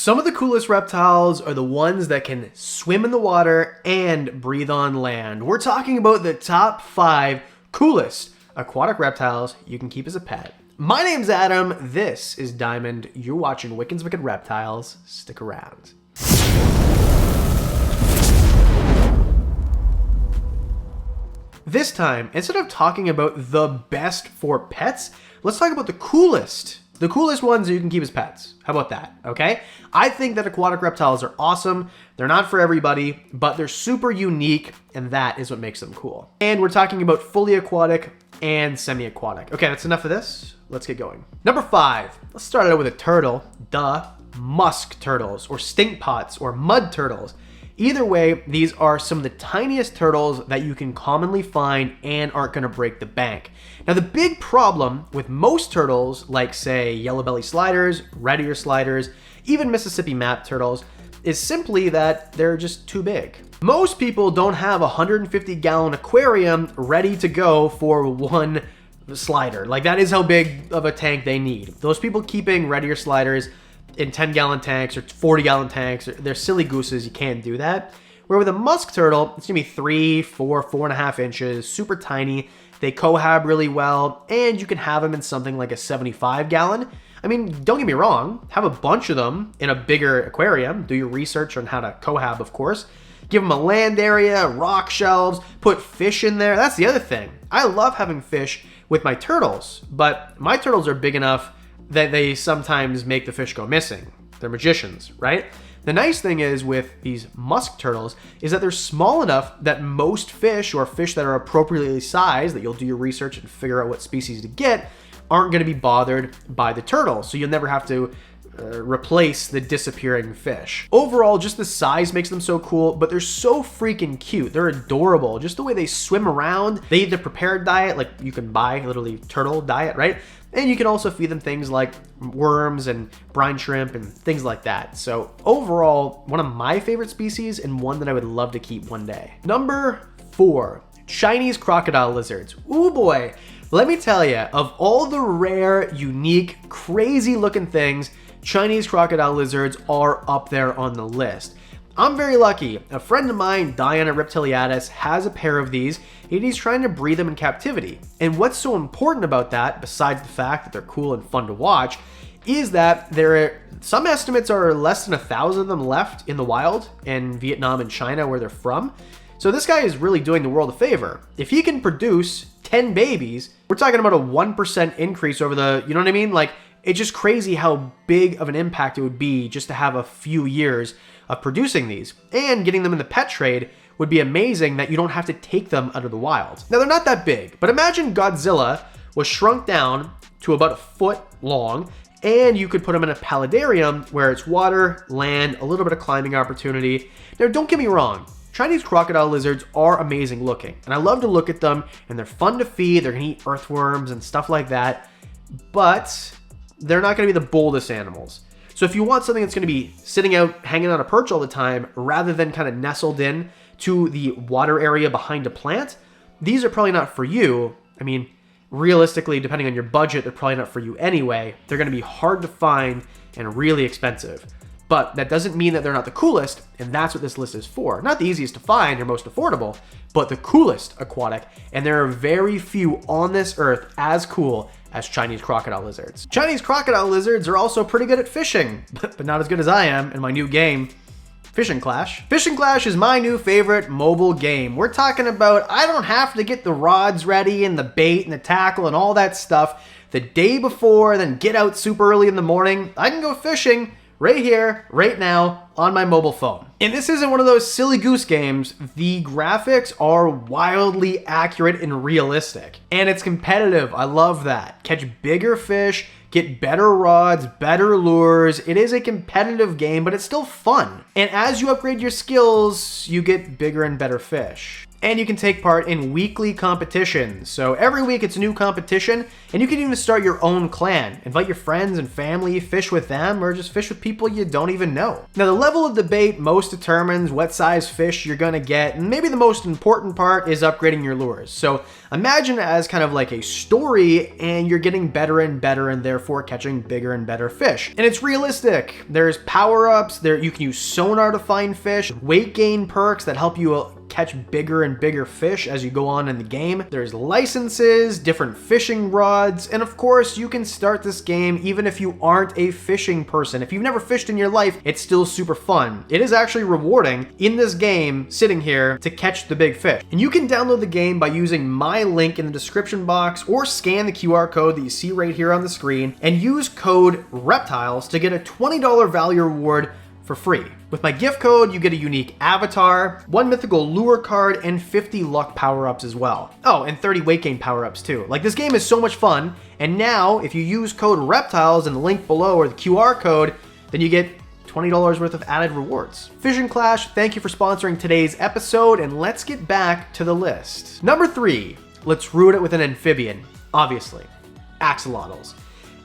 Some of the coolest reptiles are the ones that can swim in the water and breathe on land. We're talking about the top 5 coolest aquatic reptiles you can keep as a pet. My name's Adam, this is Diamond, you're watching Wickens Wicked Reptiles. Stick around. This time, instead of talking about the best for pets, let's talk about the coolest ones that you can keep as pets. How about that, okay? I think that aquatic reptiles are awesome. They're not for everybody, but they're super unique, and that is what makes them cool. And we're talking about fully aquatic and semi-aquatic. Okay, that's enough of this. Let's get going. Number 5, let's start out with a turtle. Duh, musk turtles, or stink pots, or mud turtles. Either way, these are some of the tiniest turtles that you can commonly find and aren't gonna break the bank. Now, the big problem with most turtles, like say yellow belly sliders, red ear sliders, even Mississippi map turtles, is simply that they're just too big. Most people don't have a 150-gallon aquarium ready to go for one slider. Like, that is how big of a tank they need. Those people keeping red ear sliders in 10-gallon tanks or 40-gallon tanks, they're silly gooses. You can't do that. Where with a musk turtle, it's gonna be 3, 4, 4.5 inches, super tiny. They cohab really well, and you can have them in something like a 75-gallon. I mean, don't get me wrong, have a bunch of them in a bigger aquarium. Do your research on how to cohab, of course. Give them a land area, rock shelves, put fish in there. That's the other thing. I love having fish with my turtles, but my turtles are big enough that they sometimes make the fish go missing. They're magicians, right? The nice thing is with these musk turtles is that they're small enough that most fish, or fish that are appropriately sized, that you'll do your research and figure out what species to get, aren't gonna be bothered by the turtle. So you'll never have to replace the disappearing fish. Overall, just the size makes them so cool, but they're so freaking cute. They're adorable. Just the way they swim around. They eat the prepared diet, like you can buy literally turtle diet, right? And you can also feed them things like worms and brine shrimp and things like that. So overall, one of my favorite species and one that I would love to keep one day. Number 4, Chinese crocodile lizards. Ooh boy, let me tell you, of all the rare, unique, crazy looking things, Chinese crocodile lizards are up there on the list. I'm very lucky. A friend of mine, Diana Reptiliatus, has a pair of these, and he's trying to breed them in captivity. And what's so important about that, besides the fact that they're cool and fun to watch, is that some estimates are less than 1,000 of them left in the wild in Vietnam and China, where they're from. So this guy is really doing the world a favor. If he can produce 10 babies, we're talking about a 1% increase over the, you know what I mean? Like, it's just crazy how big of an impact it would be just to have a few years of producing these. And getting them in the pet trade would be amazing that you don't have to take them out of the wild. Now, they're not that big, but imagine Godzilla was shrunk down to about 1 foot long, and you could put them in a paludarium where it's water, land, a little bit of climbing opportunity. Now, don't get me wrong. Chinese crocodile lizards are amazing looking, and I love to look at them, and they're fun to feed. They're gonna eat earthworms and stuff like that, but they're not gonna be the boldest animals. So if you want something that's gonna be sitting out, hanging on a perch all the time, rather than kind of nestled in to the water area behind a plant, these are probably not for you. I mean, realistically, depending on your budget, they're probably not for you anyway. They're gonna be hard to find and really expensive. But that doesn't mean that they're not the coolest, and that's what this list is for. Not the easiest to find or most affordable, but the coolest aquatic, and there are very few on this earth as cool as Chinese crocodile lizards. Chinese crocodile lizards are also pretty good at fishing, but not as good as I am in my new game, Fishing Clash. Fishing Clash is my new favorite mobile game. We're talking about, I don't have to get the rods ready and the bait and the tackle and all that stuff the day before, then get out super early in the morning. I can go fishing right here, right now, on my mobile phone. And this isn't one of those silly goose games. The graphics are wildly accurate and realistic. And it's competitive. I love that. Catch bigger fish, get better rods, better lures. It is a competitive game, but it's still fun. And as you upgrade your skills, you get bigger and better fish. And you can take part in weekly competitions. So every week it's a new competition, and you can even start your own clan. Invite your friends and family, fish with them, or just fish with people you don't even know. Now, the level of debate most determines what size fish you're gonna get, and maybe the most important part is upgrading your lures. So imagine it as kind of like a story, and you're getting better and better, and therefore catching bigger and better fish. And it's realistic. There's power-ups, there you can use sonar to find fish, weight gain perks that help you catch bigger and bigger fish as you go on in the game. There's licenses, different fishing rods, and of course you can start this game even if you aren't a fishing person. If you've never fished in your life, it's still super fun. It is actually rewarding in this game, sitting here, to catch the big fish. And you can download the game by using my link in the description box, or scan the QR code that you see right here on the screen and use code REPTILES to get a $20 value reward for free. With my gift code, you get a unique avatar, 1 mythical lure card, and 50 luck power-ups as well. Oh, and 30 weight gain power-ups too. Like, this game is so much fun, and now if you use code REPTILES in the link below or the QR code, then you get $20 worth of added rewards. Fishing Clash, thank you for sponsoring today's episode, and let's get back to the list. Number 3, let's root it with an amphibian, obviously. Axolotls.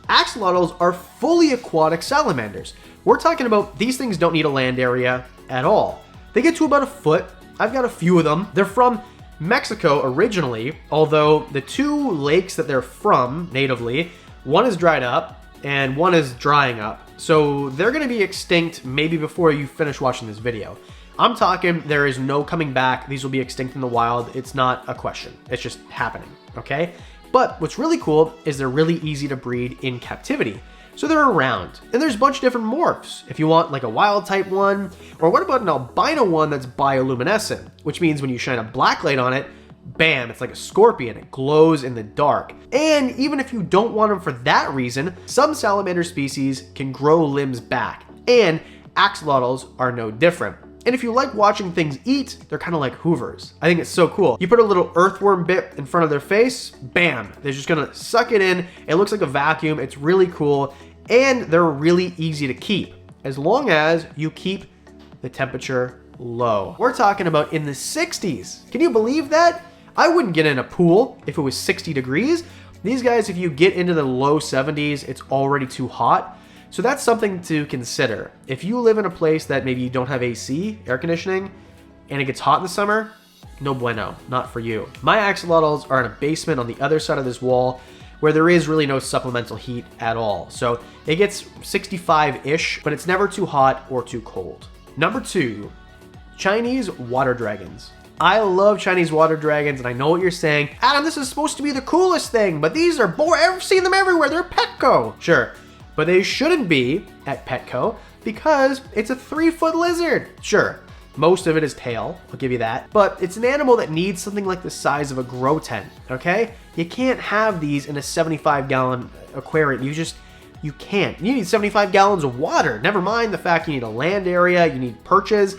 Axolotls are fully aquatic salamanders. We're talking about these things don't need a land area at all. They get to about a foot. I've got a few of them. They're from Mexico originally, although the 2 lakes that they're from natively, one is dried up and one is drying up. So they're gonna be extinct maybe before you finish watching this video. I'm talking there is no coming back. These will be extinct in the wild. It's not a question. It's just happening, okay? But what's really cool is they're really easy to breed in captivity. So they're around, and there's a bunch of different morphs. If you want like a wild type one, or what about an albino one that's bioluminescent, which means when you shine a black light on it, bam, it's like a scorpion, it glows in the dark. And even if you don't want them for that reason, some salamander species can grow limbs back, and axolotls are no different. And if you like watching things eat, they're kind of like hoovers. I think it's so cool. You put a little earthworm bit in front of their face, bam, they're just gonna suck it in. It looks like a vacuum. It's really cool. And they're really easy to keep as long as you keep the temperature low. We're talking about in the 60s. Can you believe that? I wouldn't get in a pool if it was 60 degrees. These guys, if you get into the low 70s, it's already too hot. So that's something to consider. If you live in a place that maybe you don't have AC, air conditioning, and it gets hot in the summer, no bueno, not for you. My axolotls are in a basement on the other side of this wall where there is really no supplemental heat at all. So it gets 65-ish, but it's never too hot or too cold. Number 2, Chinese water dragons. I love Chinese water dragons, and I know what you're saying. Adam, this is supposed to be the coolest thing, but these are boring. I've seen them everywhere. They're Petco. Sure. But they shouldn't be at Petco because it's a 3-foot lizard. Sure, most of it is tail, I'll give you that. But it's an animal that needs something like the size of a grow tent, okay? You can't have these in a 75-gallon aquarium. You can't. You need 75 gallons of water. Never mind the fact you need a land area, you need perches.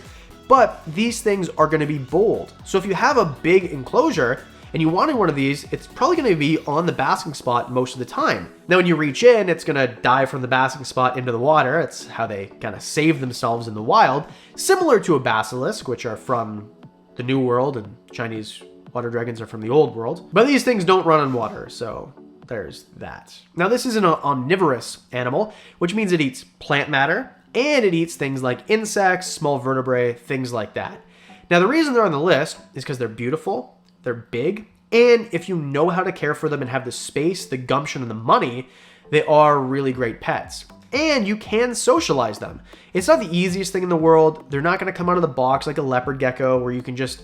But these things are gonna be bold. So if you have a big enclosure, and you wanted one of these, it's probably going to be on the basking spot most of the time. Now when you reach in, it's going to dive from the basking spot into the water. It's how they kind of save themselves in the wild. Similar to a basilisk, which are from the New World, and Chinese water dragons are from the Old World. But these things don't run on water, so there's that. Now this is an omnivorous animal, which means it eats plant matter, and it eats things like insects, small vertebrae, things like that. Now the reason they're on the list is because they're beautiful, they're big, and if you know how to care for them and have the space, the gumption, and the money, they are really great pets. And you can socialize them. It's not the easiest thing in the world. They're not going to come out of the box like a leopard gecko where you can just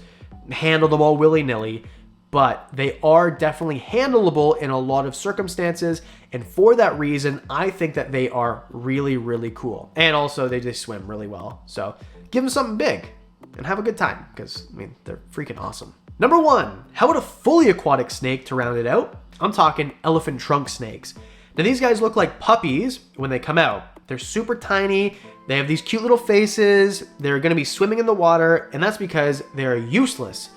handle them all willy-nilly, but they are definitely handleable in a lot of circumstances, and for that reason, I think that they are really, really cool. And also, they just swim really well. So give them something big and have a good time, because, I mean, they're freaking awesome. Number 1, how about a fully aquatic snake to round it out? I'm talking elephant trunk snakes. Now these guys look like puppies when they come out. They're super tiny, they have these cute little faces, they're gonna be swimming in the water, and that's because they're useless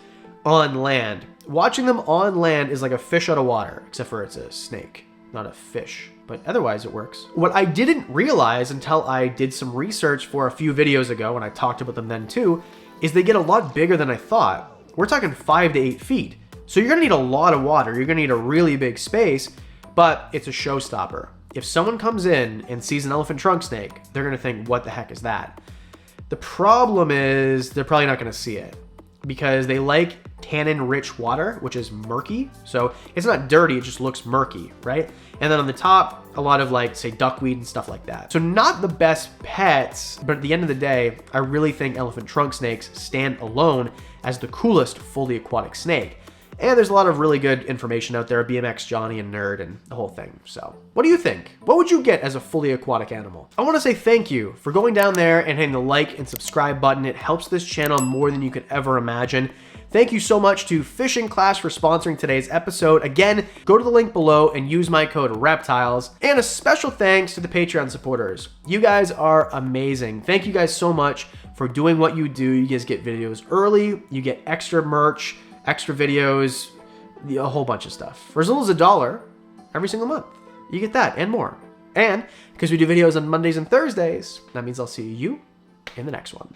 on land. Watching them on land is like a fish out of water, except for it's a snake, not a fish. But otherwise it works. What I didn't realize until I did some research for a few videos ago, and I talked about them then too, is they get a lot bigger than I thought. we're talking 5 to 8 feet. So you're gonna need a lot of water. You're gonna need a really big space, but it's a showstopper. If someone comes in and sees an elephant trunk snake, they're gonna think, what the heck is that? The problem is they're probably not gonna see it because they like tannin-rich water, which is murky. So it's not dirty, it just looks murky, right? And then on the top, a lot of like, say, duckweed and stuff like that. So not the best pets, but at the end of the day, I really think elephant trunk snakes stand alone as the coolest fully aquatic snake. And there's a lot of really good information out there, BMX Johnny and Nerd and the whole thing. So what do you think? What would you get as a fully aquatic animal? I want to say thank you for going down there and hitting the like and subscribe button. It helps this channel more than you could ever imagine. Thank you so much to Fishing Class for sponsoring today's episode. Again, go to the link below and use my code REPTILES. And a special thanks to the Patreon supporters. You guys are amazing. Thank you guys so much for doing what you do. You guys get videos early, you get extra merch, extra videos, a whole bunch of stuff. For as little as $1 every single month, you get that and more. And because we do videos on Mondays and Thursdays, that means I'll see you in the next one.